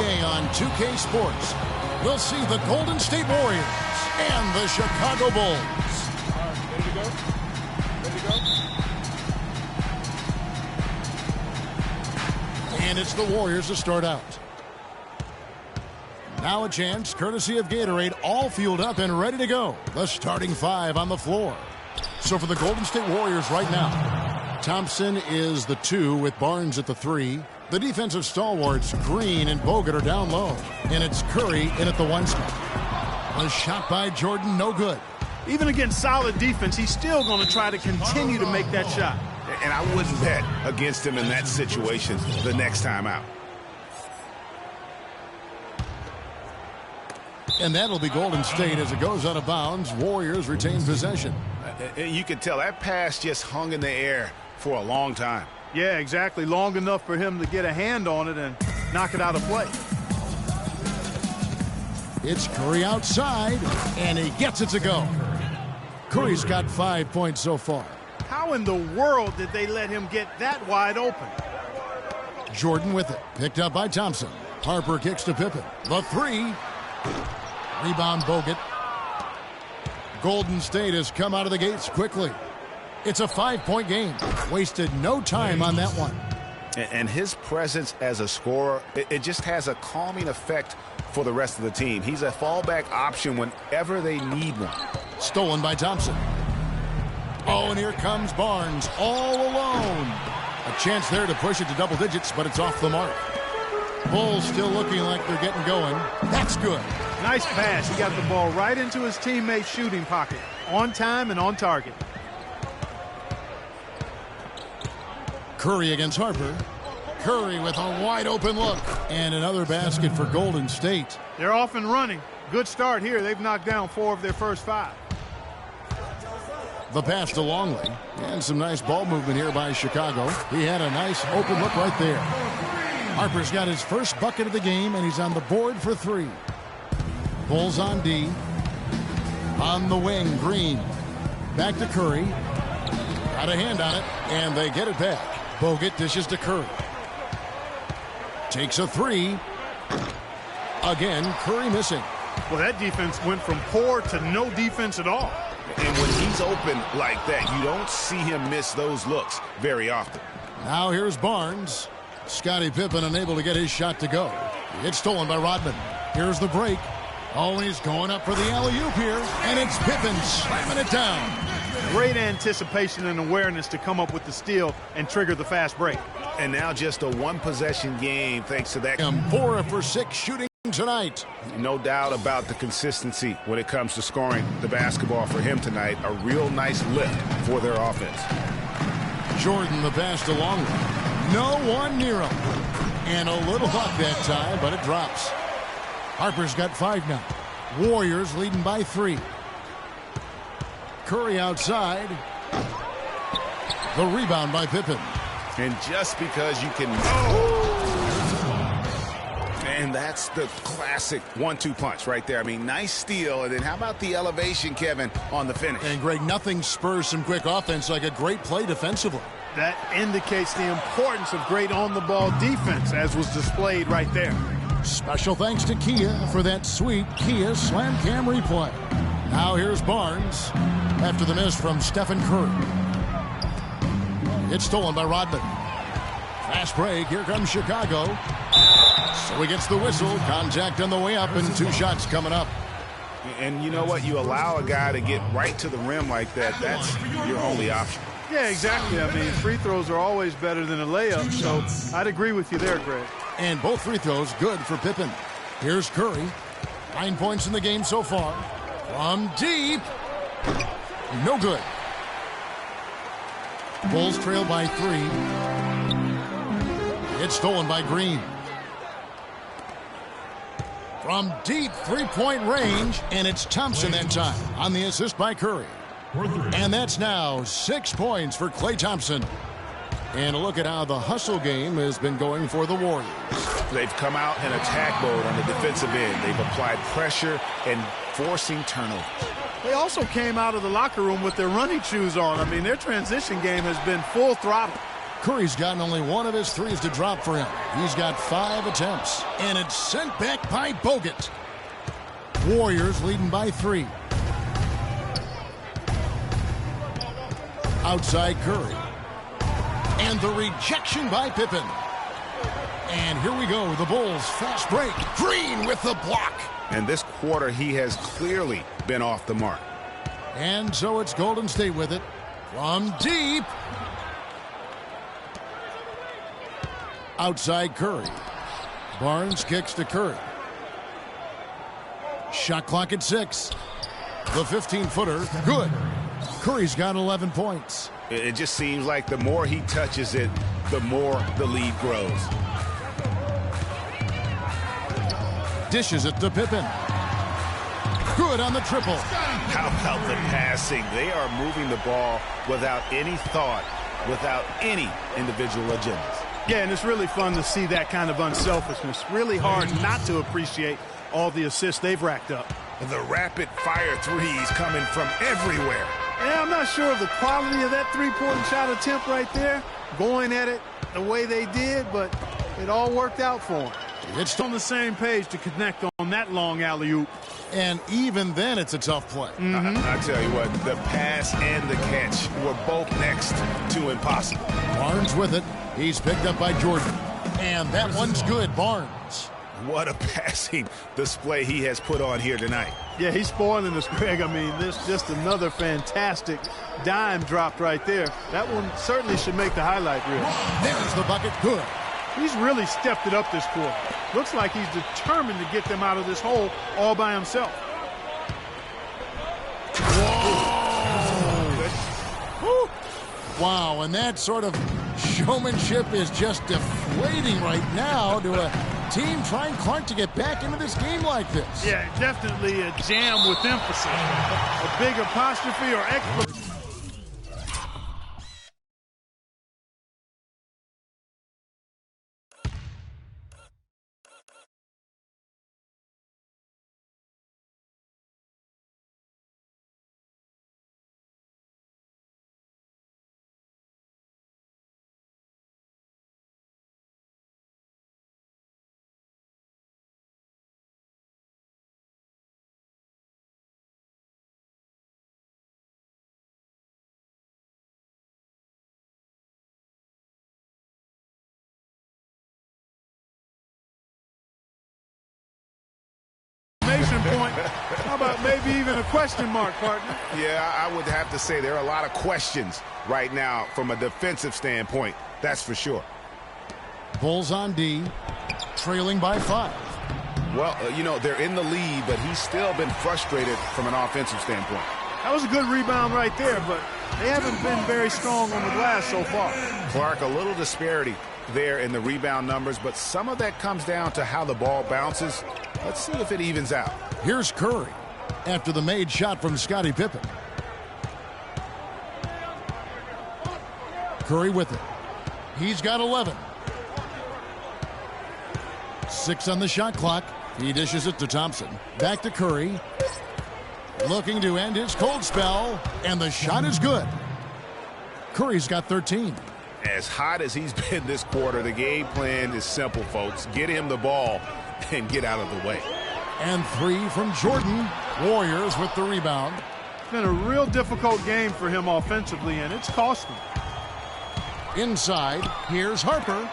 Today on 2K Sports, we'll see the Golden State Warriors and the Chicago Bulls. All right, ready to go? Ready to go? And it's the Warriors to start out. Now a chance, courtesy of Gatorade, all fueled up and ready to go. The starting five on the floor. So for the Golden State Warriors right now, Thompson is the 2 with Barnes at the 3. The defensive stalwarts, Green and Bogut, are down low. And it's Curry in at the 1 spot. A shot by Jordan, no good. Even against solid defense, he's still going to try to continue to make that shot. And I wouldn't bet against him in that situation the next time out. And that'll be Golden State as it goes out of bounds. Warriors retain possession. You can tell that pass just hung in the air for a long time. Yeah, exactly. Long enough for him to get a hand on it and knock it out of play. It's Curry outside, and he gets it to go. Curry's got 5 points so far. How in the world did they let him get that wide open? Jordan with it. Picked up by Thompson. Harper kicks to Pippen. The 3. Rebound Bogut. Golden State has come out of the gates quickly. It's a 5-point game. Wasted no time on that one. And his presence as a scorer, it just has a calming effect for the rest of the team. He's a fallback option whenever they need one. Stolen by Thompson. Oh, and here comes Barnes all alone. A chance there to push it to double digits, but it's off the mark. Bulls still looking like they're getting going. That's good. Nice pass. He got the ball right into his teammate's shooting pocket. On time and on target. Curry against Harper. Curry with a wide open look. And another basket for Golden State. They're off and running. Good start here. They've knocked down 4 of their first 5. The pass to Longley. And some nice ball movement here by Chicago. He had a nice open look right there. Harper's got his first bucket of the game, and he's on the board for 3. Bulls on D. On the wing, Green. Back to Curry. Got a hand on it, and they get it back. Bogut dishes to Curry. Takes a 3. Again, Curry missing. Well, that defense went from poor to no defense at all. And when he's open like that, you don't see him miss those looks very often. Now here's Barnes. Scottie Pippen unable to get his shot to go. It's stolen by Rodman. Here's the break. Oh, he's going up for the alley-oop here, and it's Pippen slamming it down. Great anticipation and awareness to come up with the steal and trigger the fast break. And now just a one-possession game thanks to that. 4 for 6 shooting tonight. No doubt about the consistency when it comes to scoring the basketball for him tonight. A real nice lift for their offense. Jordan the pass to Longley. No one near him. And a little luck that time, but it drops. Harper's got 5 now. Warriors leading by 3. Curry outside. The rebound by Pippen. And just because you can... And that's the classic 1-2 punch right there. I mean, nice steal. And then how about the elevation, Kevin, on the finish? And, Greg, nothing spurs some quick offense like a great play defensively. That indicates the importance of great on-the-ball defense, as was displayed right there. Special thanks to Kia for that sweet Kia Slam Cam replay. Now here's Barnes after the miss from Stephen Curry. It's stolen by Rodman. Fast break. Here comes Chicago. So he gets the whistle. Contact on the way up and 2 shots coming up. And you know what? You allow a guy to get right to the rim like that. That's your only option. Yeah, exactly. I mean, free throws are always better than a layup, so I'd agree with you there, Greg. And both free throws good for Pippen. Here's Curry. 9 points in the game so far. From deep. No good. Bulls trail by 3. It's stolen by Green. From deep 3-point range, and it's Thompson that time on the assist by Curry. And that's now 6 points for Klay Thompson. And a look at how the hustle game has been going for the Warriors. They've come out in attack mode on the defensive end. They've applied pressure and forcing turnovers. They also came out of the locker room with their running shoes on. I mean, their transition game has been full throttle. Curry's gotten only one of his threes to drop for him. He's got 5 attempts. And it's sent back by Bogut. Warriors leading by 3. Outside Curry. And the rejection by Pippen. And here we go. The Bulls fast break. Green with the block. And this quarter, he has clearly been off the mark. And so it's Golden State with it. From deep. Outside Curry. Barnes kicks to Curry. Shot clock at 6. The 15-footer, good. Curry's got 11 points. It just seems like the more he touches it, the more the lead grows. Dishes it to Pippen. Good on the triple. How about the passing? They are moving the ball without any thought, without any individual agendas. Yeah, and it's really fun to see that kind of unselfishness. Really hard not to appreciate all the assists they've racked up. The rapid-fire threes coming from everywhere. Yeah, I'm not sure of the quality of that three-point shot attempt right there, going at it the way they did, but it all worked out for them. It's on the same page to connect on that long alley-oop. And even then, it's a tough play. I tell you what, the pass and the catch were both next to impossible. Barnes with it. He's picked up by Jordan. And that one's good, Barnes. What a passing display he has put on here tonight. Yeah, he's spoiling us, Greg. I mean, this just another fantastic dime dropped right there. That one certainly should make the highlight reel. There's the bucket, good. He's really stepped it up this quarter. Looks like he's determined to get them out of this hole all by himself. Whoa. Wow, and that sort of showmanship is just deflating right now to a team trying Clark to get back into this game like this. Yeah, definitely a jam with emphasis. A big apostrophe or exclamation. Point. How about maybe even a question mark, partner? Yeah, I would have to say there are a lot of questions right now from a defensive standpoint. That's for sure. Bulls on D, trailing by 5. Well, you know, they're in the lead, but he's still been frustrated from an offensive standpoint. That was a good rebound right there, but they haven't been very strong on the glass so far. Clark, a little disparity there in the rebound numbers, but some of that comes down to how the ball bounces. Let's see if it evens out. Here's Curry after the made shot from Scottie Pippen. Curry with it. He's got 11. 6 on the shot clock. He dishes it to Thompson. Back to Curry. Looking to end his cold spell, and the shot is good. Curry's got 13. As hot as he's been this quarter, the game plan is simple, folks. Get him the ball and get out of the way. And 3 from Jordan. Warriors with the rebound. It's been a real difficult game for him offensively, and it's cost him. Inside, here's Harper.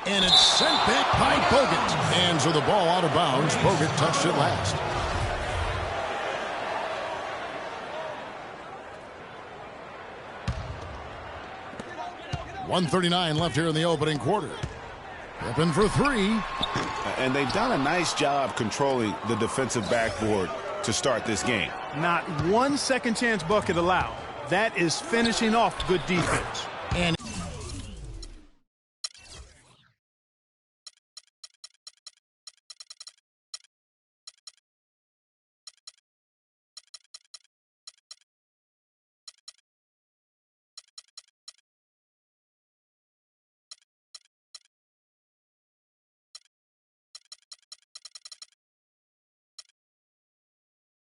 And it's sent back by Bogut. And so the ball out of bounds. Bogut touched it last. .139 left here in the opening quarter. Pippen for 3. And they've done a nice job controlling the defensive backboard to start this game. Not one second chance bucket allowed. That is finishing off good defense. And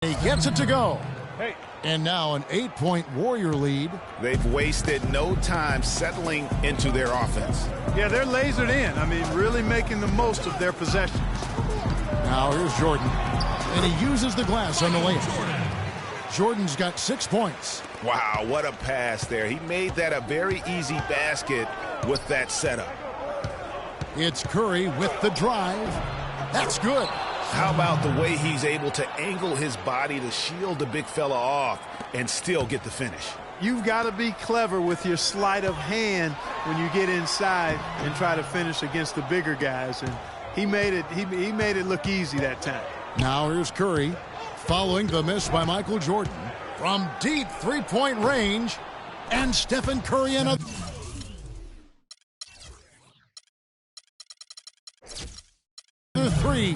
he gets it to go. Hey, And now an 8-point Warrior lead. They've wasted no time settling into their offense. Yeah, they're lasered in. I mean, really making the most of their possessions. Now here's Jordan. And he uses the glass on the layup. Jordan's got 6 points. Wow, what a pass there. He made that a very easy basket with that setup. It's Curry with the drive. That's good. How about the way he's able to angle his body to shield the big fella off and still get the finish? You've got to be clever with your sleight of hand when you get inside and try to finish against the bigger guys. And he made it look easy that time. Now here's Curry following the miss by Michael Jordan from deep three-point range. And Stephen Curry in a... three.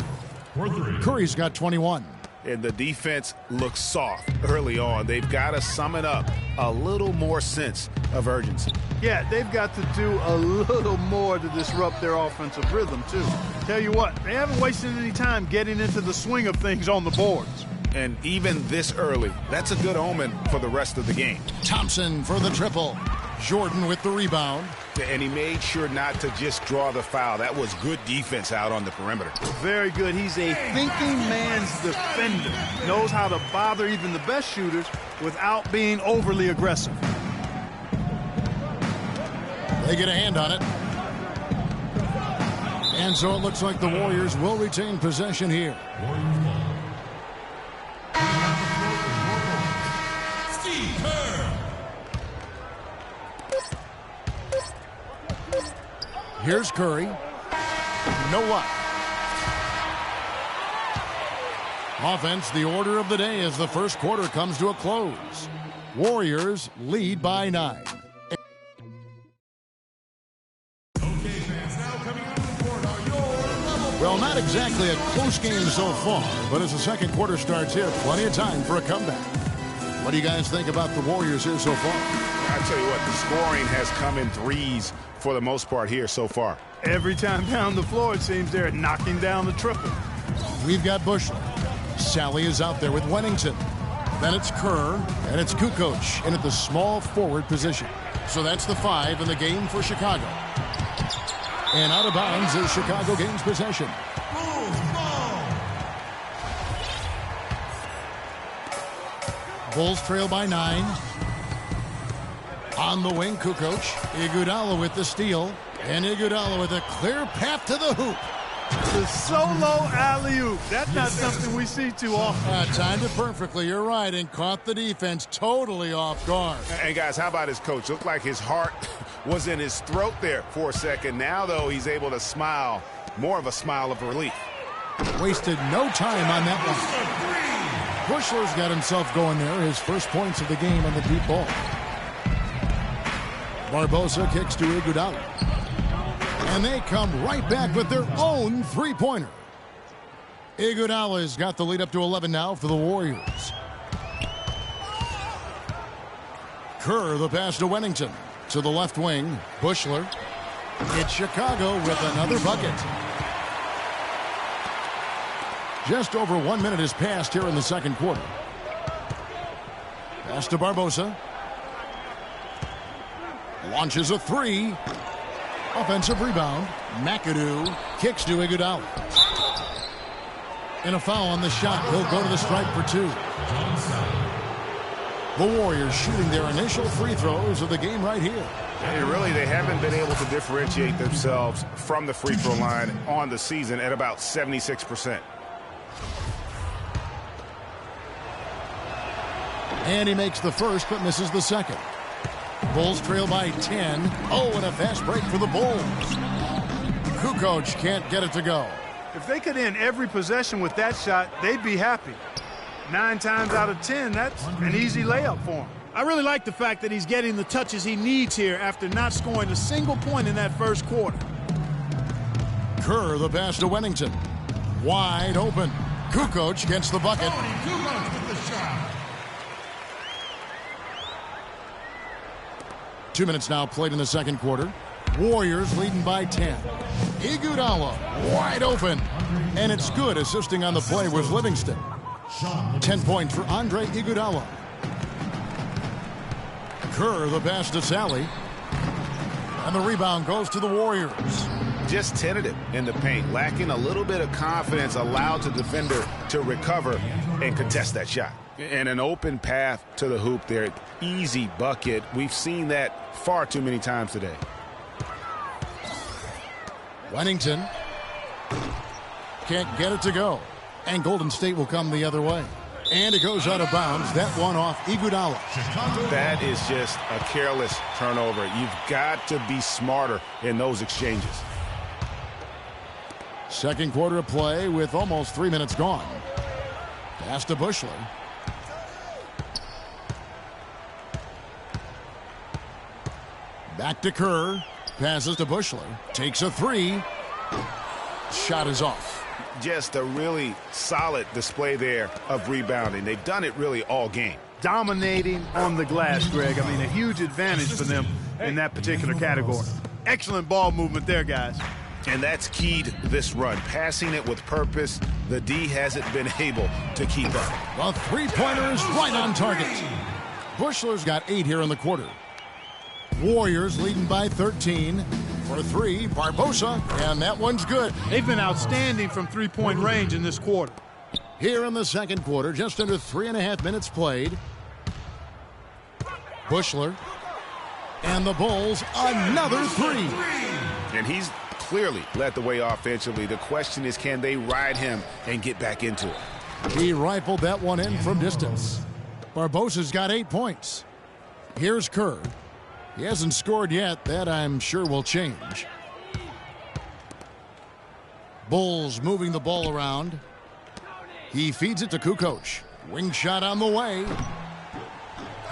Curry's got 21. And the defense looks soft early on. They've got to sum it up. A little more sense of urgency. Yeah, they've got to do a little more to disrupt their offensive rhythm, too. Tell you what, they haven't wasted any time getting into the swing of things on the boards. And even this early, that's a good omen for the rest of the game. Thompson for the triple. Jordan with the rebound. And he made sure not to just draw the foul. That was good defense out on the perimeter. Very good. He's a thinking man's defender. Knows how to bother even the best shooters without being overly aggressive. They get a hand on it. And so it looks like the Warriors will retain possession here. Here's Curry. No luck. Offense, the order of the day as the first quarter comes to a close. Warriors lead by 9. Well, not exactly a close game so far, but as the second quarter starts here, plenty of time for a comeback. What do you guys think about the Warriors here so far? I tell you what, the scoring has come in threes for the most part here so far. Every time down the floor, it seems they're knocking down the triple. We've got Bushler. Sally is out there with Wennington. Then it's Kerr, and it's Kukoc in at the small forward position. So that's the 5 in the game for Chicago. And out of bounds as Chicago gains possession. Bulls trail by 9. On the wing, Kukoc. Iguodala with the steal. And Iguodala with a clear path to the hoop. The solo alley-oop. That's not something we see too often. Timed it perfectly, you're right, and caught the defense totally off guard. And guys, how about his coach? Looked like his heart was in his throat there for a second. Now, though, he's able to smile. More of a smile of relief. Wasted no time on that one. Bushler's got himself going there. His first points of the game on the deep ball. Barbosa kicks to Iguodala. And they come right back with their own three-pointer. Iguodala's got the lead up to 11 now for the Warriors. Kerr, the pass to Wennington. To the left wing, Bushler. It's Chicago with another bucket. Just over 1 minute has passed here in the second quarter. Pass to Barbosa. Launches a three. Offensive rebound. McAdoo kicks to Iguodala. And a foul on the shot. He'll go to the stripe for 2. The Warriors shooting their initial free throws of the game right here. And really, they haven't been able to differentiate themselves from the free throw line on the season at about 76%. And he makes the first but misses the second. Bulls trail by 10. Oh, and a fast break for the Bulls. Kukoc can't get it to go. If they could end every possession with that shot, they'd be happy. 9 times out of 10, that's an easy layup for him. I really like the fact that he's getting the touches he needs here after not scoring a single point in that first quarter. Kerr, the pass to Wennington. Wide open. Kukoc gets the bucket. Kukoc with the shot. 2 minutes now played in the second quarter. Warriors leading by 10. Iguodala wide open. And it's good. Assisting on the play was Livingston. 10 points for Andre Iguodala. Kerr, the pass to Sally. And the rebound goes to the Warriors. Just tentative in the paint, lacking a little bit of confidence, allowed the defender to recover and contest that shot. And an open path to the hoop there. Easy bucket. We've seen that far too many times today. Wennington can't get it to go. And Golden State will come the other way. And it goes out of bounds. That one off Iguodala. That is just a careless turnover. You've got to be smarter in those exchanges. Second quarter of play with almost 3 minutes gone. Pass to Bushler. Back to Kerr. Passes to Bushler. Takes a three. Shot is off. Just a really solid display there of rebounding. They've done it really all game. Dominating on the glass, Greg. I mean, a huge advantage for them in that particular category. Excellent ball movement there, guys. And that's keyed this run. Passing it with purpose. The D hasn't been able to keep up. The three-pointer is right on target. Bushler's got 8 here in the quarter. Warriors leading by 13. For three, Barbosa, and that one's good. They've been outstanding from three-point range in this quarter. Here in the second quarter, just under 3.5 minutes played. Bushler. And the Bulls, another three. And he's clearly led the way offensively. The question is, can they ride him and get back into it? He rifled that one in from distance. Barbosa's got 8 points. Here's Kerr. He hasn't scored yet. That, I'm sure, will change. Bulls moving the ball around. He feeds it to Kukoc. Wing shot on the way.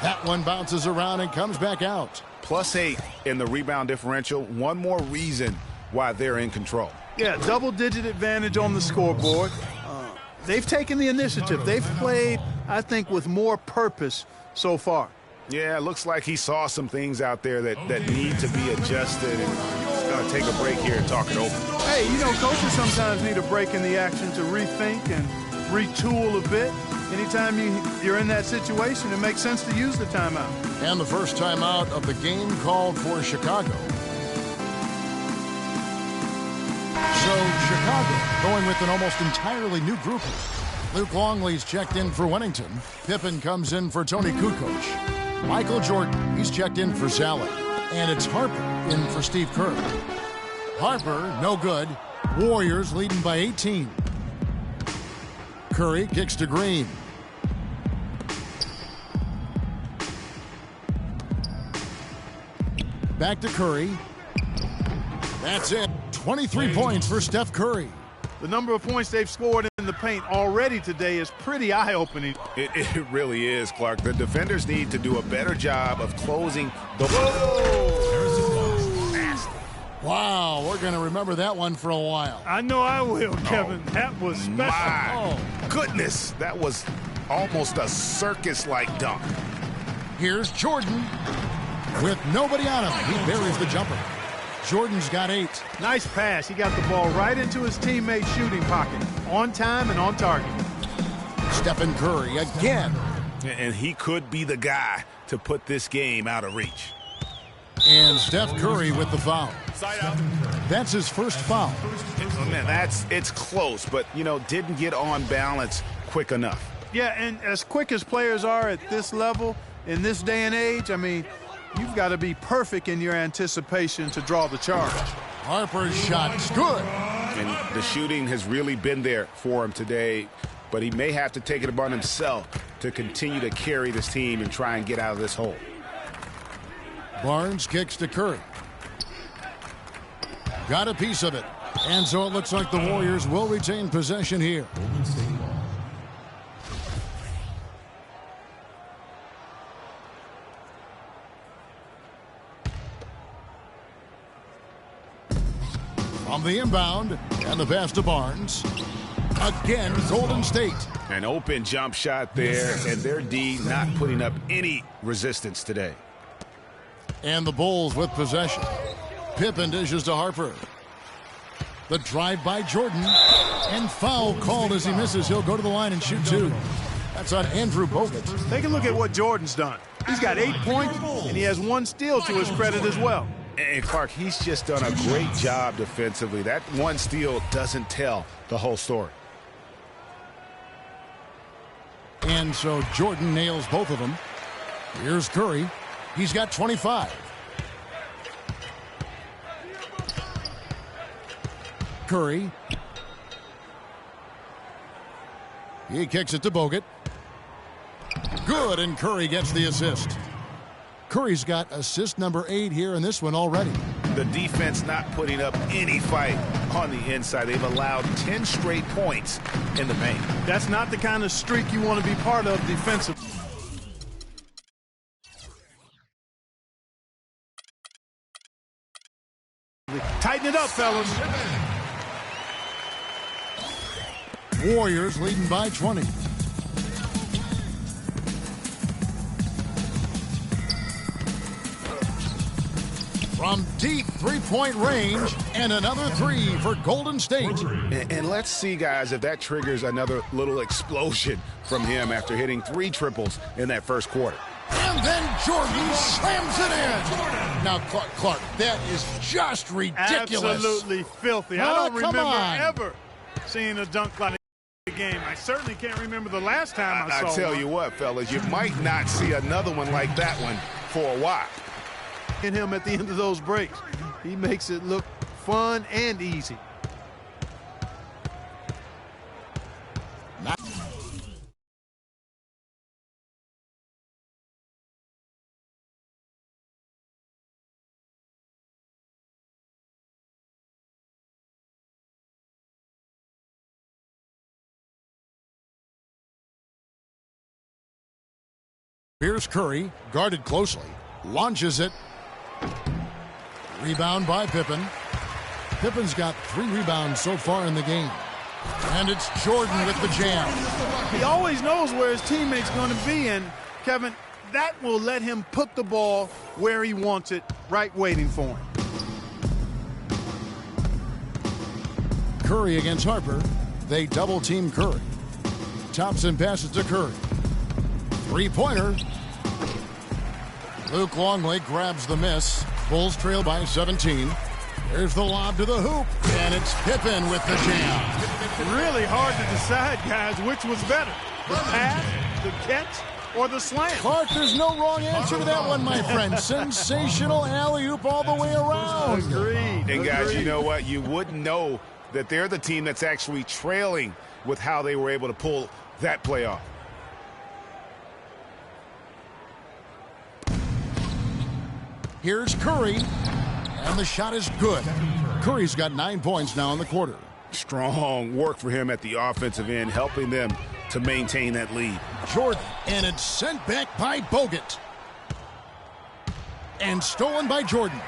That one bounces around and comes back out. +8 in the rebound differential. One more reason why they're in control. Yeah, double-digit advantage on the scoreboard. They've taken the initiative. They've played, I think, with more purpose so far. Yeah, it looks like he saw some things out there that need to be adjusted, and he's going to take a break here and talk it over. Hey, you know, coaches sometimes need a break in the action to rethink and retool a bit. Anytime you're in that situation, it makes sense to use the timeout. And the first timeout of the game called for Chicago. So Chicago going with an almost entirely new group. Luke Longley's checked in for Wennington. Pippen comes in for Tony Kukoc. Michael Jordan, he's checked in for Sally. And it's Harper in for Steve Kerr. Harper, no good. Warriors leading by 18. Curry kicks to Green. Back to Curry. That's it. 23 points for Steph Curry. The number of points they've scored in the paint already today is pretty eye-opening. It really is, Clark. The defenders need to do a better job of closing the... Wow, we're going to remember that one for a while. I know I will, Kevin. That was special. My goodness, that was almost a circus-like dunk. Here's Jordan with nobody on him. He buries the jumper. Jordan's got 8. Nice pass. He got the ball right into his teammate's shooting pocket. On time and on target. Stephen Curry again. And he could be the guy to put this game out of reach. And Steph Curry with the foul. That's his first foul. Oh, man, it's close, but, you know, didn't get on balance quick enough. Yeah, and as quick as players are at this level, in this day and age, I mean, you've got to be perfect in your anticipation to draw the charge. Harper's shot's good. And the shooting has really been there for him today, but he may have to take it upon himself to continue to carry this team and try and get out of this hole. Barnes kicks to Curry. Got a piece of it. And so it looks like the Warriors will retain possession here. From the inbound, and the pass to Barnes. Again, Golden State. An open jump shot there, and their D not putting up any resistance today. And the Bulls with possession. Pippen dishes to Harper. The drive by Jordan. And foul called as he misses. He'll go to the line and shoot 2. That's on Andrew Bogut. Take a look at what Jordan's done. He's got 8 points, and he has 1 steal to his credit as well. And Clark, he's just done a great job defensively. That 1 steal doesn't tell the whole story. And so Jordan nails both of them. Here's Curry. He's got 25. Curry. He kicks it to Bogut. Good, and Curry gets the assist. Curry's got assist number 8 here in this one already. The defense not putting up any fight on the inside. They've allowed 10 straight points in the paint. That's not the kind of streak you want to be part of defensively. Tighten it up, fellas. Warriors leading by 20. From deep three-point range, and another 3 for Golden State. And let's see, guys, if that triggers another little explosion from him after hitting 3 triples in that first quarter. And then Jordan slams it in. Now, Clark, that is just ridiculous. Absolutely filthy. I don't remember ever seeing a dunk like the game. I certainly can't remember the last time I saw I tell one. you what, fellas, you might not see another one like that one for a while. Him at the end of those breaks. He makes it look fun and easy. Here's Curry, guarded closely, launches it. Rebound by Pippen. Pippen's got 3 rebounds so far in the game. And it's Jordan with the jam. He always knows where his teammate's going to be, and Kevin, that will let him put the ball where he wants it, right waiting for him. Curry against Harper. They double-team Curry. Thompson passes to Curry. Three-pointer. Luke Longley grabs the miss. Bulls trail by 17. There's the lob to the hoop, and it's Pippen with the jam. Really hard to decide, guys, which was better, the pass, the catch, or the slam. Clark, there's no wrong answer to that one, my friend. Sensational alley-oop all the way around. Agreed. And guys, you know what? You wouldn't know that they're the team that's actually trailing with how they were able to pull that play off. Here's Curry, and the shot is good. Curry's got 9 points now in the quarter. Strong work for him at the offensive end, helping them to maintain that lead. Jordan, and it's sent back by Bogut. And stolen by Jordan.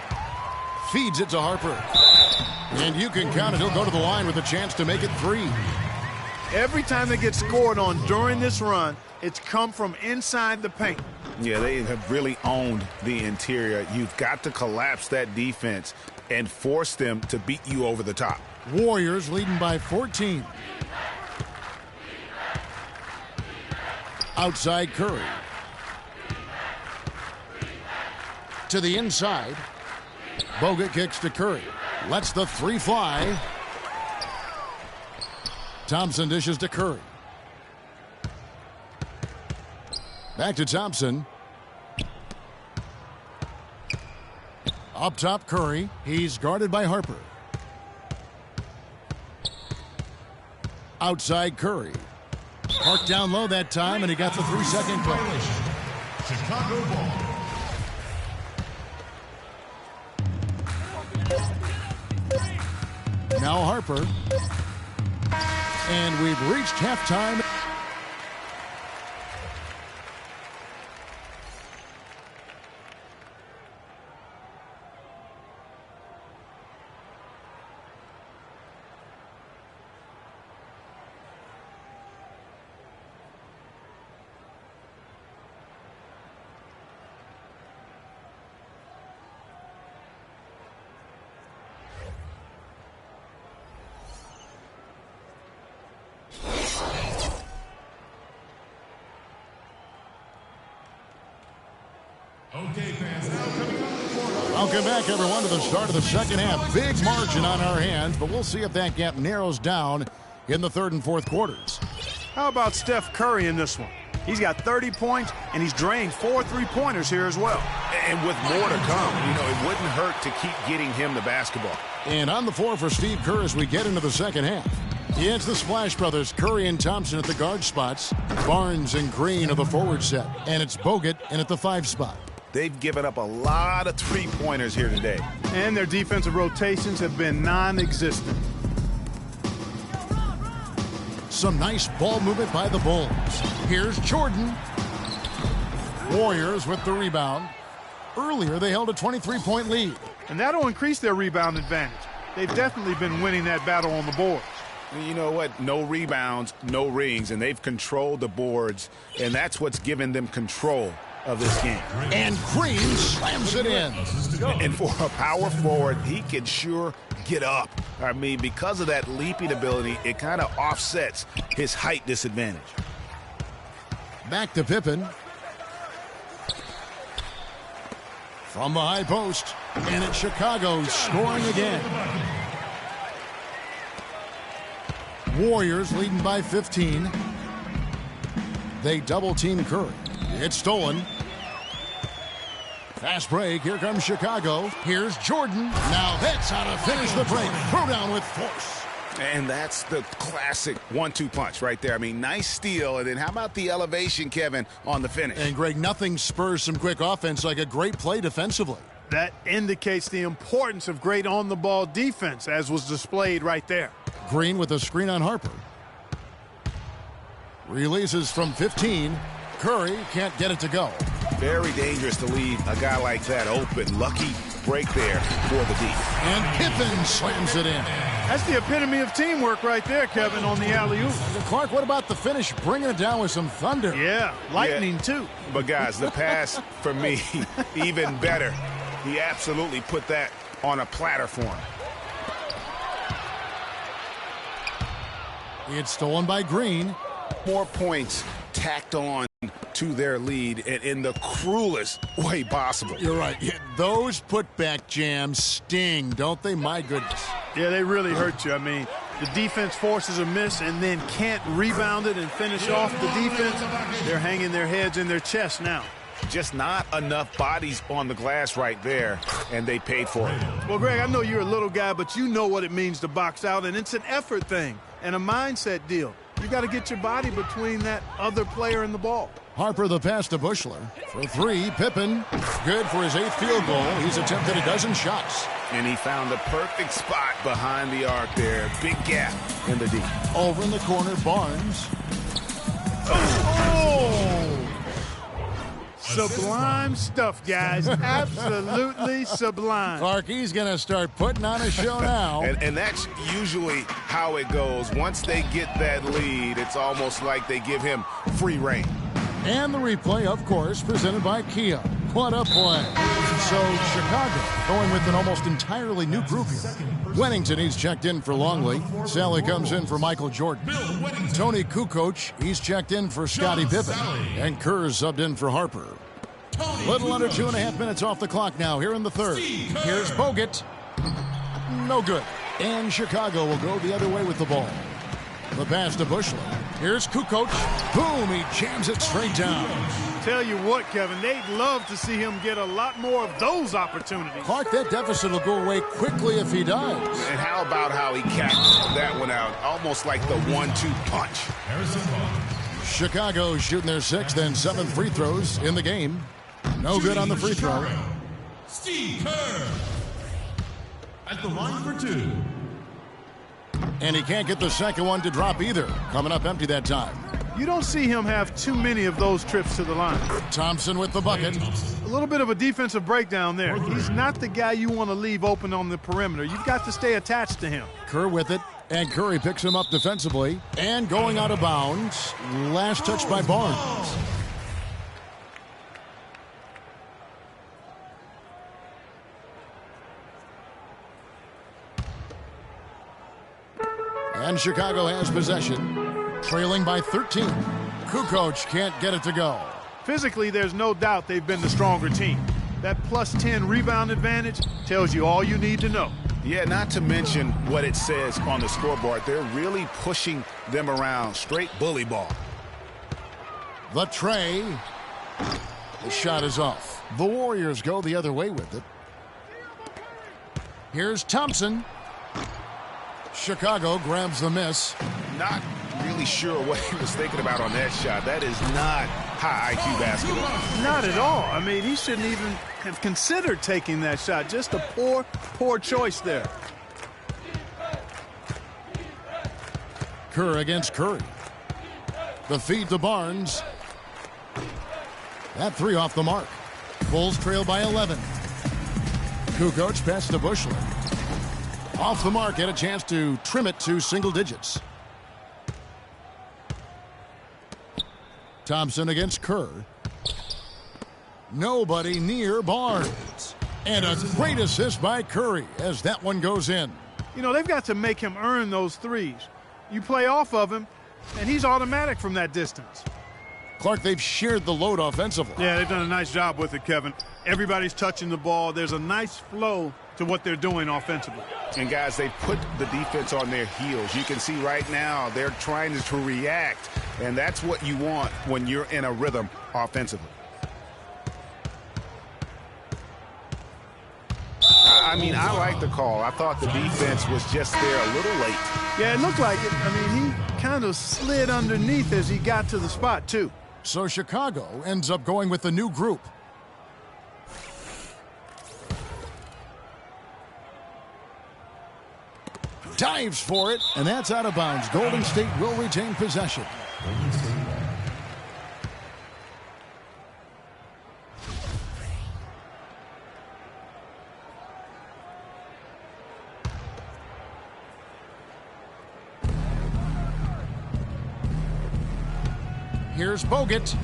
Feeds it to Harper. And you can count it. He'll go to the line with a chance to make it 3. Every time they get scored on during this run, it's come from inside the paint. Yeah, they have really owned the interior. You've got to collapse that defense and force them to beat you over the top. Warriors leading by 14. Outside Curry. To the inside. Bogut kicks to Curry. Lets the 3 fly. Thompson dishes to Curry. Back to Thompson. Up top, Curry. He's guarded by Harper. Outside Curry. Parked down low that time, and he got the 3-second play. Chicago ball. Now Harper. And we've reached halftime. Welcome back, everyone, to the start of the second half. Big margin on our hands, but we'll see if that gap narrows down in the third and fourth quarters. How about Steph Curry in this one? He's got 30 points, and he's drained 4 3-pointers here as well. And with more to come, it wouldn't hurt to keep getting him the basketball. And on the floor for Steve Kerr as we get into the second half. It's the Splash Brothers, Curry and Thompson at the guard spots. Barnes and Green are the forward set. And it's Bogut in at the 5 spot. They've given up a lot of three-pointers here today. And their defensive rotations have been non-existent. Some nice ball movement by the Bulls. Here's Jordan. Warriors with the rebound. Earlier, they held a 23-point lead. And that'll increase their rebound advantage. They've definitely been winning that battle on the board. You know what? No rebounds, no rings, and they've controlled the boards, and that's what's given them control of this game. And Green slams it in. And for a power forward, he can sure get up. I mean, because of that leaping ability, it kind of offsets his height disadvantage. Back to Pippen. From the high post. And it's Chicago scoring again. Warriors leading by 15. They double-team Curry. It's stolen. Fast break. Here comes Chicago. Here's Jordan. Now that's how to finish the break. Throw down with force. And that's the classic 1-2 punch right there. I mean, nice steal. And then how about the elevation, Kevin, on the finish? And, Greg, nothing spurs some quick offense like a great play defensively. That indicates the importance of great on-the-ball defense, as was displayed right there. Green with a screen on Harper. Releases from 15. Curry can't get it to go. Very dangerous to leave a guy like that open. Lucky break there for the D. And Pippen slams it in. That's the epitome of teamwork right there, Kevin, on the alley-oop. Clark, what about the finish? Bringing it down with some thunder. Yeah, lightning too. But, guys, the pass, for me, even better. He absolutely put that on a platter for him. It's stolen by Green. 4 points tacked on to their lead in the cruelest way possible. You're right. Yeah, those putback jams sting, don't they? My goodness. Yeah, they really hurt you. I mean, the defense forces a miss and then can't rebound it and finish off the defense. They're hanging their heads in their chest now. Just not enough bodies on the glass right there, and they paid for it. Well, Greg, I know you're a little guy, but you know what it means to box out, and it's an effort thing and a mindset deal. You got to get your body between that other player and the ball. Harper the pass to Bushler. For 3, Pippen. Good for his 8th field goal. He's attempted a dozen shots. And he found the perfect spot behind the arc there. Big gap in the D. Over in the corner, Barnes. Oh! Sublime stuff, guys. Absolutely sublime. Clark, he's going to start putting on a show now. and that's usually how it goes. Once they get that lead, it's almost like they give him free reign. And the replay, of course, presented by Kia. What a play. So Chicago going with an almost entirely new group here. Wennington, he's checked in for Longley. Sally comes in for Michael Jordan. Tony Kukoc, he's checked in for Scottie Pippen. And Kerr subbed in for Harper. Little under 2.5 minutes off the clock now here in the third. Here's Bogut. No good. And Chicago will go the other way with the ball. The pass to Bushler. Here's Kukoc. Boom, he jams it straight down. Tell you what, Kevin, they'd love to see him get a lot more of those opportunities. Clark, that deficit will go away quickly if he does. And how about how he capped that one out? Almost like the 1-2 punch. Chicago shooting their 6th and 7th free throws in the game. No good on the free throw. Steve Kerr at the line for 2. And he can't get the second one to drop either. Coming up empty that time. You don't see him have too many of those trips to the line. Thompson with the bucket. A little bit of a defensive breakdown there. He's not the guy you want to leave open on the perimeter. You've got to stay attached to him. Kerr with it. And Curry picks him up defensively. And going out of bounds. Last touch by Barnes. And Chicago has possession, trailing by 13. Kukoc can't get it to go. Physically, there's no doubt they've been the stronger team. That plus 10 rebound advantage tells you all you need to know. Yeah, not to mention what it says on the scoreboard. They're really pushing them around. Straight bully ball. The tray. The shot is off. The Warriors go the other way with it. Here's Thompson. Chicago grabs the miss. Not really sure what he was thinking about on that shot. That is not high IQ basketball. Not at all. I mean, he shouldn't even have considered taking that shot. Just a poor choice there. Kerr against Curry. The feed to Barnes. That three off the mark. Bulls trail by 11. Kukoc pass to Bushler. Off the mark, had a chance to trim it to single digits. Thompson against Kerr. Nobody near Barnes. And a great assist by Curry as that one goes in. You know, they've got to make him earn those threes. You play off of him, and he's automatic from that distance. Clark, they've shared the load offensively. Yeah, they've done a nice job with it, Kevin. Everybody's touching the ball. There's a nice flow to what they're doing offensively. And, guys, they put the defense on their heels. You can see right now they're trying to react, and that's what you want when you're in a rhythm offensively. I mean, I like the call. I thought the defense was just there a little late. Yeah, it looked like it. I mean, he kind of slid underneath as he got to the spot, too. So Chicago ends up going with the new group. Dives for it, and that's out of bounds. Golden State will retain possession. Here's Bogut,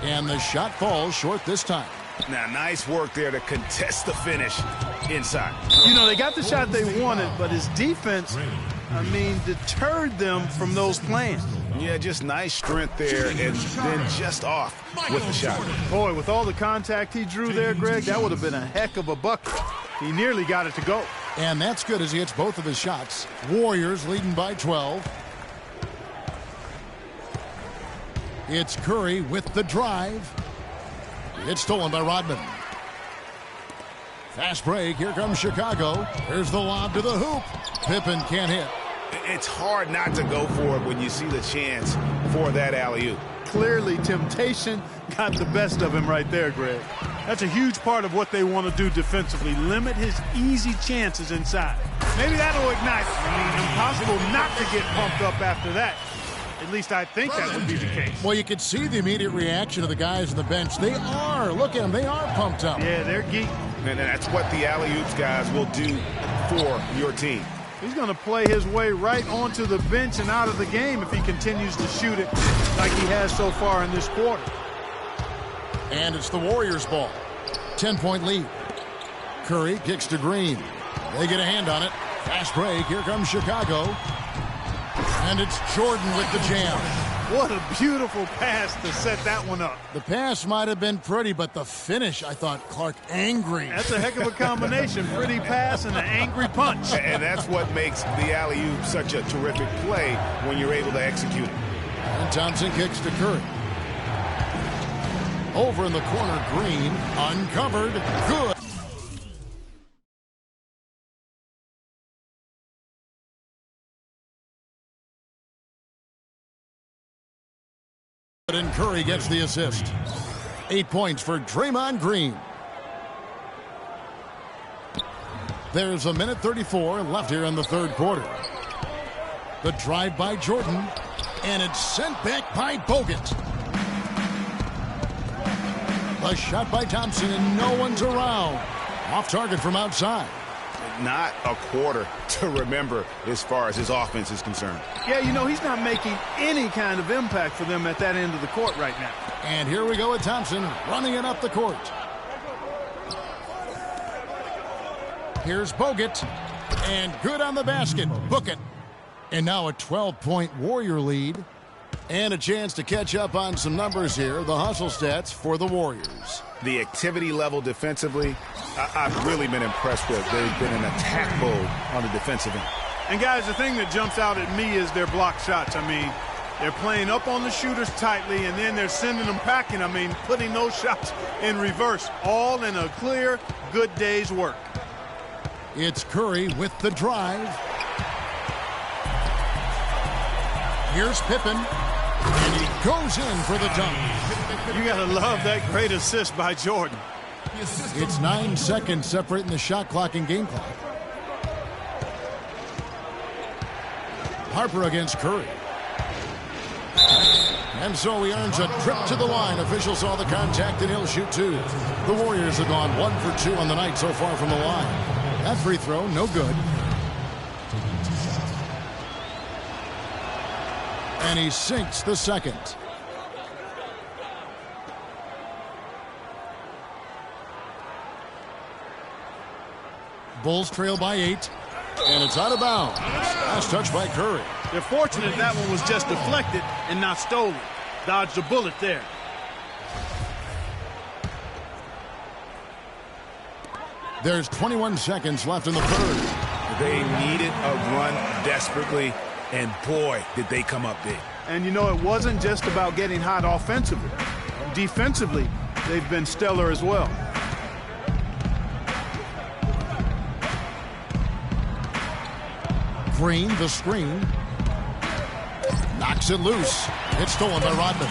and the shot falls short this time. Now, nice work there to contest the finish inside. You know, they got the shot they wanted, but his defense, I mean, deterred them from those plans. Yeah, just nice strength there, and then just off with the shot. Boy, with all the contact he drew there, Greg, that would have been a heck of a bucket. He nearly got it to go. And that's good as he hits both of his shots. Warriors leading by 12. It's Curry with the drive. It's stolen by Rodman. Fast break. Here comes Chicago. Here's the lob to the hoop. Pippen can't hit. It's hard not to go for it when you see the chance for that alley-oop. Clearly, temptation got the best of him right there, Greg. That's a huge part of what they want to do defensively. Limit his easy chances inside. Maybe that'll ignite. I mean, impossible not to get pumped up after that. At least I think that would be the case. Well, you can see the immediate reaction of the guys on the bench. They are. Look at them. They are pumped up. Yeah, they're geek. And that's what the alley-oops guys will do for your team. He's going to play his way right onto the bench and out of the game if he continues to shoot it like he has so far in this quarter. And it's the Warriors' ball. 10-point lead. Curry kicks to Green. They get a hand on it. Fast break. Here comes Chicago. And it's Jordan with the jam. What a beautiful pass to set that one up. The pass might have been pretty, but the finish, I thought, Clark, angry. That's a heck of a combination. Pretty pass and an angry punch. And that's what makes the alley-oop such a terrific play when you're able to execute it. And Thompson kicks to Curry. Over in the corner, Green, uncovered, good. And Curry gets the assist. 8 points for Draymond Green. There's a minute 34 left here in the third quarter. The drive by Jordan, and it's sent back by Bogut. A shot by Thompson, and no one's around. Off target from outside. Not a quarter to remember as far as his offense is concerned. Yeah, you know, he's not making any kind of impact for them at that end of the court right now. And here we go with Thompson running it up the court. Here's Bogut, and good on the basket. Book it. And now a 12-point Warrior lead. And a chance to catch up on some numbers here. The hustle stats for the Warriors. The activity level defensively, I've really been impressed with. They've been in attack mode on the defensive end. And, guys, the thing that jumps out at me is their block shots. I mean, they're playing up on the shooters tightly, and then they're sending them packing. I mean, putting those shots in reverse, all in a clear, good day's work. It's Curry with the drive. Here's Pippen. And he goes in for the dunk. You got to love that great assist by Jordan. It's 9 seconds separating the shot clock and game clock. Harper against Curry. And so he earns a trip to the line. Officials saw the contact and he'll shoot two. The Warriors have gone 1 for 2 on the night so far from the line. That free throw, no good. And he sinks the second. Bulls trail by 8. And it's out of bounds. Last touch by Curry. They're fortunate that one was just deflected and not stolen. Dodged a bullet there. There's 21 seconds left in the third. They needed a run desperately, and boy, did they come up big. And, you know, it wasn't just about getting hot offensively. Defensively, they've been stellar as well. Green, the screen. Knocks it loose. It's stolen by Rodman.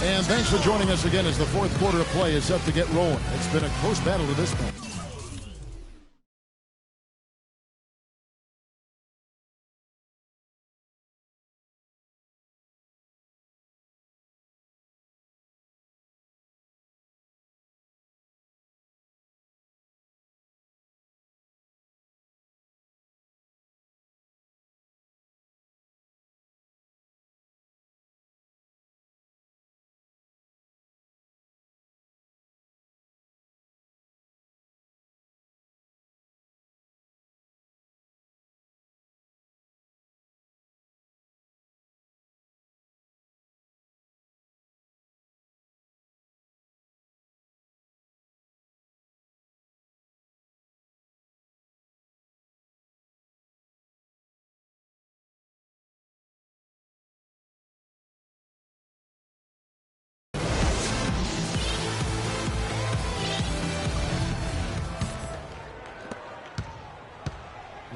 And thanks for joining us again as the fourth quarter of play is set to get rolling. It's been a close battle to this point.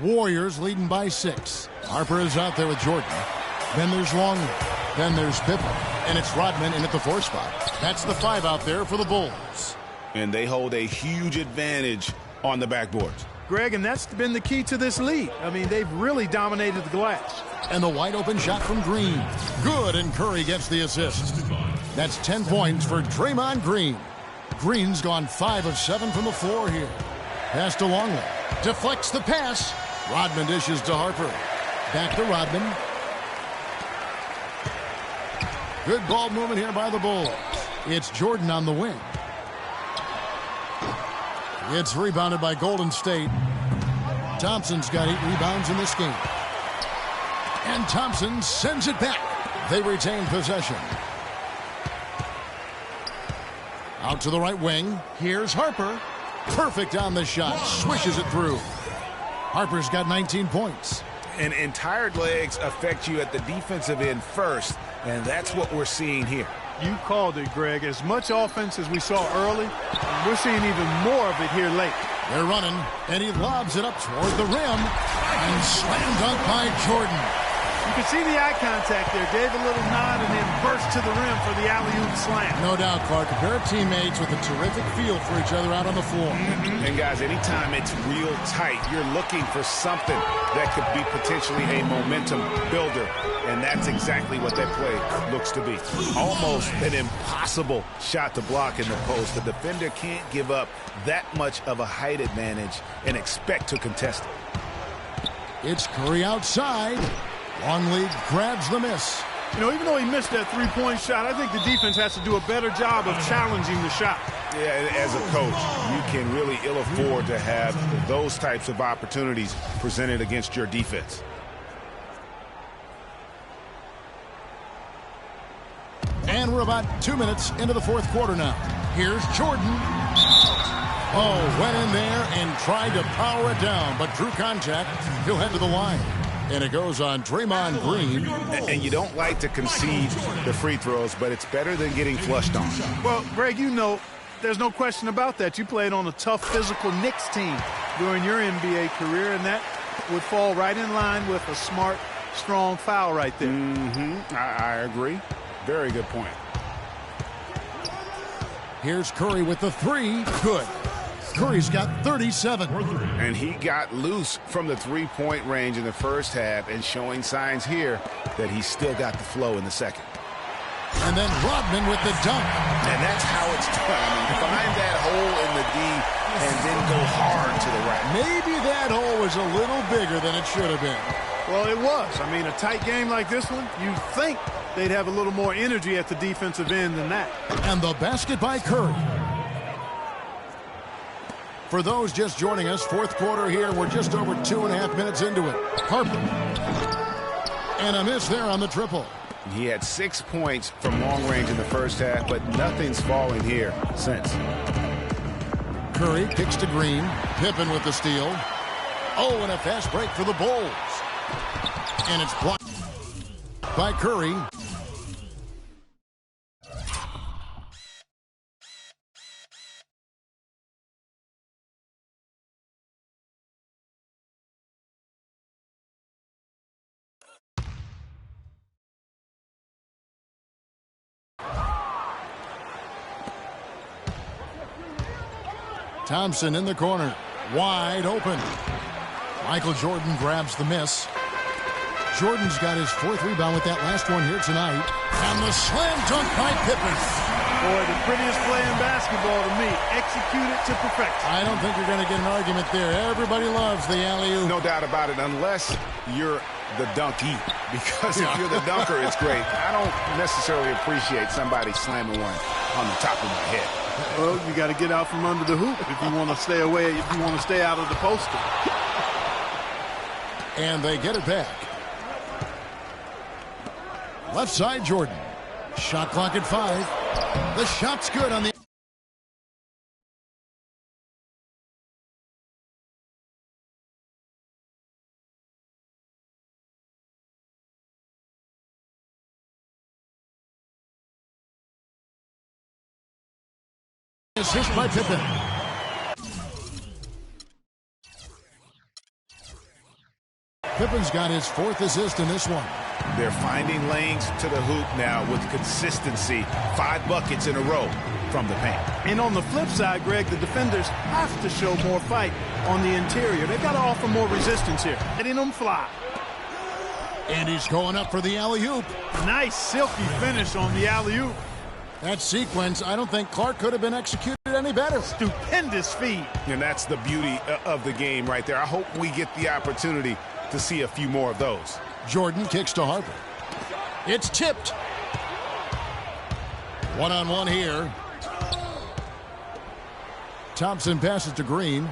Warriors leading by 6. Harper is out there with Jordan. Then there's Longley. Then there's Pippen. And it's Rodman in at the 4 spot. That's the 5 out there for the Bulls. And they hold a huge advantage on the backboards. Greg, and that's been the key to this lead. I mean, they've really dominated the glass. And the wide open shot from Green. Good, and Curry gets the assist. That's 10 points for Draymond Green. Green's gone 5 of 7 from the floor here. Pass to Longley. Deflects the pass. Rodman dishes to Harper. Back to Rodman. Good ball movement here by the Bulls. It's Jordan on the wing. It's rebounded by Golden State. Thompson's got 8 rebounds in this game. And Thompson sends it back. They retain possession. Out to the right wing. Here's Harper. Perfect on the shot. Swishes it through. Harper's got 19 points. And tired legs affect you at the defensive end first, and that's what we're seeing here. You called it, Greg. As much offense as we saw early, we're seeing even more of it here late. They're running, and he lobs it up toward the rim. And slam dunk by Jordan. You can see the eye contact there. Gave a little nod and then burst to the rim for the alley-oop slam. No doubt, Clark. A pair of teammates with a terrific feel for each other out on the floor. And, guys, anytime it's real tight, you're looking for something that could be potentially a momentum builder. And that's exactly what that play looks to be. Almost an impossible shot to block in the post. The defender can't give up that much of a height advantage and expect to contest it. It's Curry outside. Longley grabs the miss. You know, even though he missed that three-point shot, I think the defense has to do a better job of challenging the shot. Yeah, as a coach, you can really ill afford to have those types of opportunities presented against your defense. And we're about 2 minutes into the fourth quarter now. Here's Jordan. Oh, went in there and tried to power it down, but drew contact. He'll head to the line. And it goes on Draymond Green. And you don't like to concede the free throws, but it's better than getting flushed on. Well, Greg, you know, there's no question about that. You played on a tough physical Knicks team during your NBA career, and that would fall right in line with a smart, strong foul right there. I agree. Very good point. Here's Curry with the three. Good. Curry's got 37. And he got loose from the three-point range in the first half and showing signs here that he's still got the flow in the second. And then Rodman with the dunk. And that's how it's done. I mean, find that hole in the D and then go hard to the right. Maybe that hole was a little bigger than it should have been. Well, it was. I mean, a tight game like this one, you'd think they'd have a little more energy at the defensive end than that. And the basket by Curry. For those just joining us, fourth quarter here. We're just over 2.5 minutes into it. Harper. And a miss there on the triple. He had 6 points from long range in the first half, but nothing's falling here since. Curry kicks to Green. Pippen with the steal. Oh, and a fast break for the Bulls. And it's blocked by Curry. Thompson in the corner. Wide open. Michael Jordan grabs the miss. Jordan's got his fourth rebound with that last one here tonight. And the slam dunk by Pippen. Boy, the prettiest play in basketball to me. Execute it to perfection. I don't think you're going to get an argument there. Everybody loves the alley-oop. No doubt about it, unless you're the dunkie. Because if you're the dunker, it's great. I don't necessarily appreciate somebody slamming one on the top of my head. Well, you got to get out from under the hoop if you want to stay away, if you want to stay out of the poster. And they get it back. Left side, Jordan. Shot clock at 5. The shot's good on the... Assist by Pippen. Pippen's got his fourth assist in this one. They're finding lanes to the hoop now with consistency. 5 buckets in a row from the paint. And on the flip side, Greg, the defenders have to show more fight on the interior. They've got to offer more resistance here. Letting them fly. And he's going up for the alley-oop. Nice silky finish on the alley-oop. That sequence, I don't think Clark could have been executed any better. Stupendous feed. And that's the beauty of the game right there. I hope we get the opportunity to see a few more of those. Jordan kicks to Harper. It's tipped. One-on-one here. Thompson passes to Green.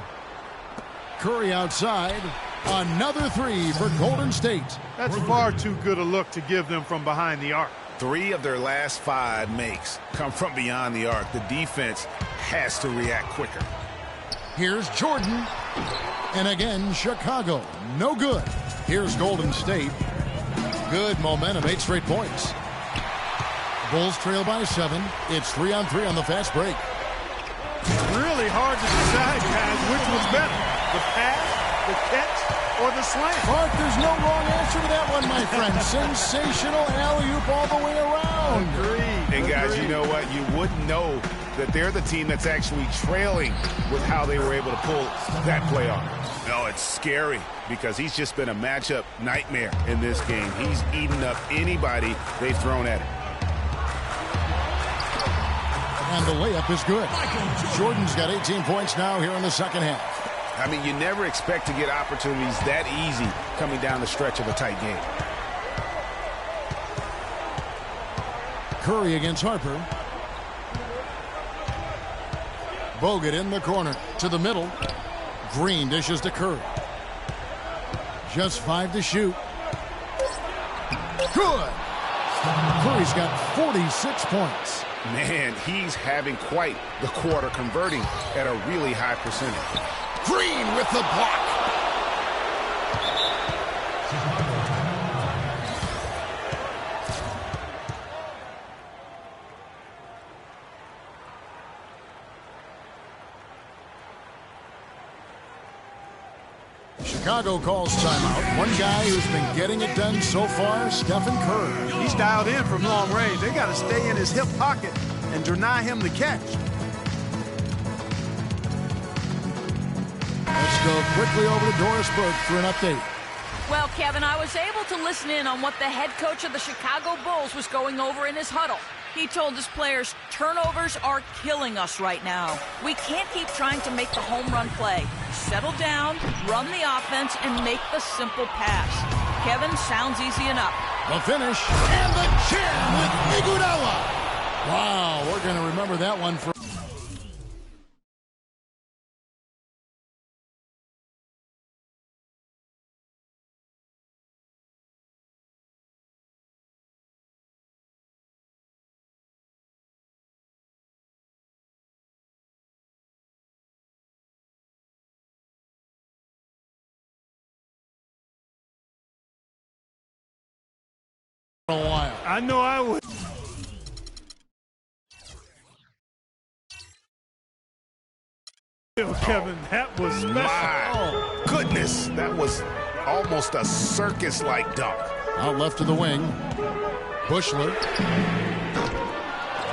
Curry outside. Another three for Golden State. That's far too good a look to give them from behind the arc. 3 of their last 5 makes come from beyond the arc. The defense has to react quicker. Here's Jordan. And again, Chicago. No good. Here's Golden State. Good momentum. 8 straight points. Bulls trail by 7. It's 3-on-3 on the fast break. Really hard to decide, guys, which was better. The pass, the catch, or the slam? Clark, there's no wrong answer to that one, my friend. Sensational alley-oop all the way around. Agreed. And guys, you know what? You wouldn't know that they're the team that's actually trailing with how they were able to pull that play off. No, it's scary because he's just been a matchup nightmare in this game. He's eaten up anybody they've thrown at him. And the layup is good. Jordan's got 18 points now here in the second half. I mean, you never expect to get opportunities that easy coming down the stretch of a tight game. Curry against Harper. Bogut in the corner to the middle. Green dishes to Curry. Just 5 to shoot. Good. Curry's got 46 points. Man, he's having quite the quarter, converting at a really high percentage. Green with the block. Chicago calls timeout. One guy who's been getting it done so far, Stephen Curry. He's dialed in from long range. They got to stay in his hip pocket and deny him the catch. Let's go quickly over to Doris Burke for an update. Well, Kevin, I was able to listen in on what the head coach of the Chicago Bulls was going over in his huddle. He told his players, turnovers are killing us right now. We can't keep trying to make the home run play. Settle down, run the offense, and make the simple pass. Kevin, sounds easy enough. The finish and the jam with Iguodala. Wow, we're going to remember that one for... a while. I know I would. Kevin, that was special. My goodness, that was almost a circus-like dunk. Out left to the wing. Bushler.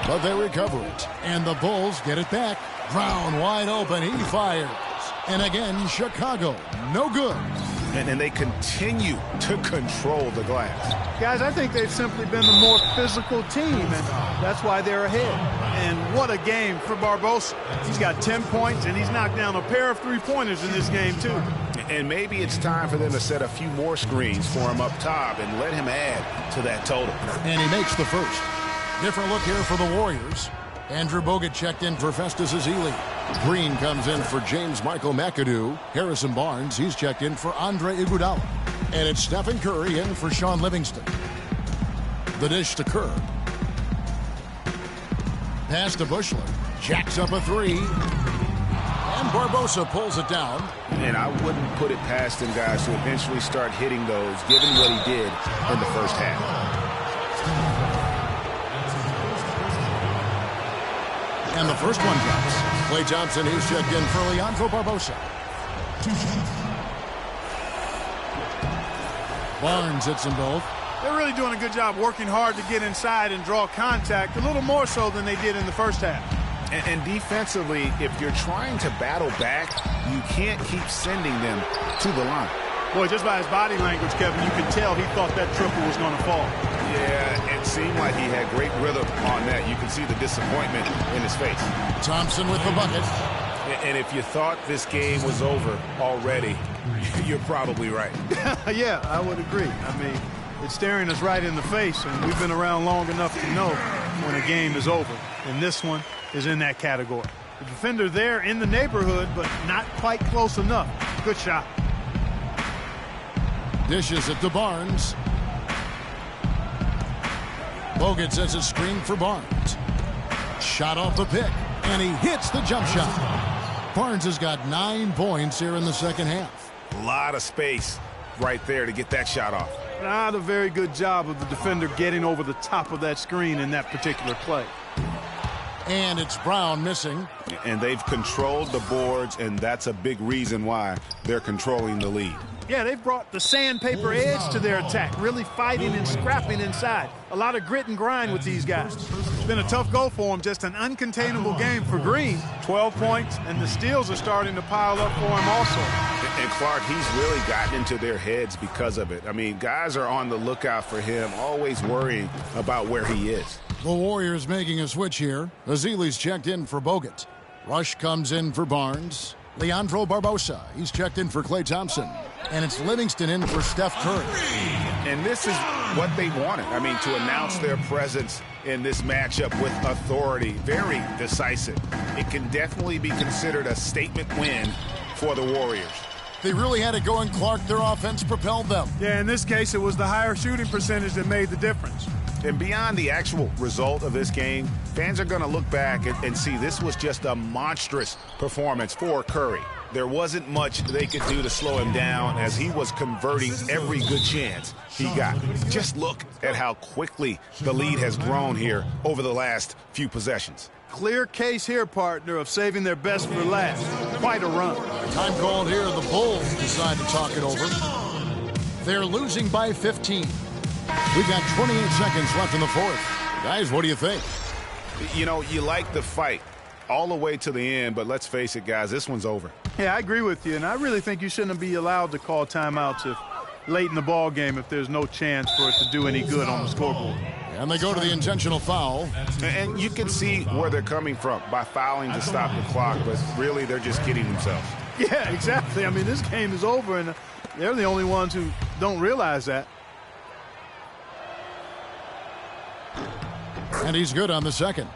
But they recover it. And the Bulls get it back. Brown wide open. He fires. And again, Chicago. No good. And they continue to control the glass. Guys, I think they've simply been the more physical team, and that's why they're ahead. And what a game for Barbosa. He's got 10 points, and he's knocked down a pair of three-pointers in this game, too. And maybe it's time for them to set a few more screens for him up top and let him add to that total. And he makes the first. Different look here for the Warriors. Andrew Bogut checked in for Festus Ezeli. Green comes in for James Michael McAdoo. Harrison Barnes, he's checked in for Andre Iguodala. And it's Stephen Curry in for Sean Livingston. The dish to Kerr. Pass to Bushler. Jacks up a three. And Barbosa pulls it down. And I wouldn't put it past him, guys, to eventually start hitting those, given what he did in the first half. And the first one drops. Klay Thompson, he's checked in for Leandro Barbosa. Barnes hits them both. They're really doing a good job working hard to get inside and draw contact, a little more so than they did in the first half. And defensively, if you're trying to battle back, you can't keep sending them to the line. Boy, just by his body language, Kevin, you could tell he thought that triple was going to fall. Yeah, it seemed like he had great rhythm on that. You can see the disappointment in his face. Thompson with the bucket. And if you thought this game was over already, you're probably right. Yeah, I would agree. I mean, it's staring us right in the face, and we've been around long enough to know when a game is over. And this one is in that category. The defender there in the neighborhood, but not quite close enough. Good shot. Dishes it to Barnes. Bogut sets a screen for Barnes. Shot off the pick, and he hits the jump shot. Barnes has got 9 points here in the second half. A lot of space right there to get that shot off. Not a very good job of the defender getting over the top of that screen in that particular play. And it's Brown missing. And they've controlled the boards, and that's a big reason why they're controlling the lead. Yeah, they've brought the sandpaper edge to their attack, really fighting and scrapping inside. A lot of grit and grind with these guys. It's been a tough go for them, just an uncontainable game for Green. 12 points, and the steals are starting to pile up for him also. And Clark, he's really gotten into their heads because of it. I mean, guys are on the lookout for him, always worrying about where he is. The Warriors making a switch here. Ezeli's checked in for Bogut. Rush comes in for Barnes. Leandro Barbosa, he's checked in for Klay Thompson. And it's Livingston in for Steph Curry. And this is what they wanted. I mean, to announce their presence in this matchup with authority. Very decisive. It can definitely be considered a statement win for the Warriors. They really had it going, Clark. Their offense propelled them. Yeah, in this case, it was the higher shooting percentage that made the difference. And beyond the actual result of this game, fans are going to look back and see this was just a monstrous performance for Curry. There wasn't much they could do to slow him down as he was converting every good chance he got. Just look at how quickly the lead has grown here over the last few possessions. Clear case here, partner, of saving their best for last. Quite a run. Time called here. The Bulls decide to talk it over. They're losing by 15. We've got 28 seconds left in the fourth. Guys, what do you think? You know, you like the fight all the way to the end, but let's face it, guys, this one's over. Yeah, I agree with you, and I really think you shouldn't be allowed to call timeouts late in the ball game if there's no chance for it to do any good on the scoreboard. And they go to the intentional foul. And you can see where they're coming from by fouling to stop the clock, but really they're just kidding themselves. Yeah, exactly. I mean, this game is over, and they're the only ones who don't realize that. And he's good on the second.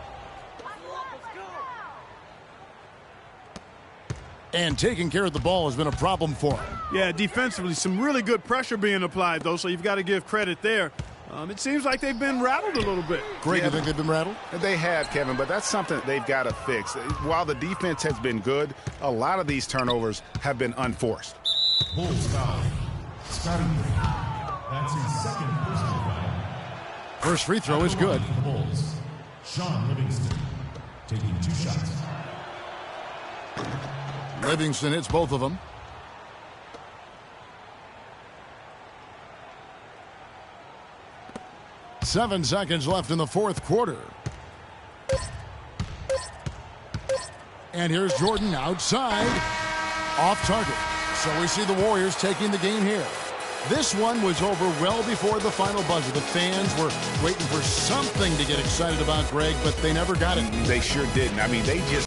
And taking care of the ball has been a problem for him. Yeah, defensively, some really good pressure being applied, though, so you've got to give credit there. It seems like they've been rattled a little bit. Greg, you think they've been rattled? They have, Kevin, but that's something they've got to fix. While the defense has been good, a lot of these turnovers have been unforced. Bulls foul. Starting three. That's his second personal foul. First free throw is good. The Bulls. Sean Livingston taking 2 shots. Livingston hits both of them. Seven seconds left in the fourth quarter. And here's Jordan outside, off target. So we see the Warriors taking the game here. This one was over well before the final buzzer. The fans were waiting for something to get excited about, Greg, but they never got it. They sure didn't. I mean, they just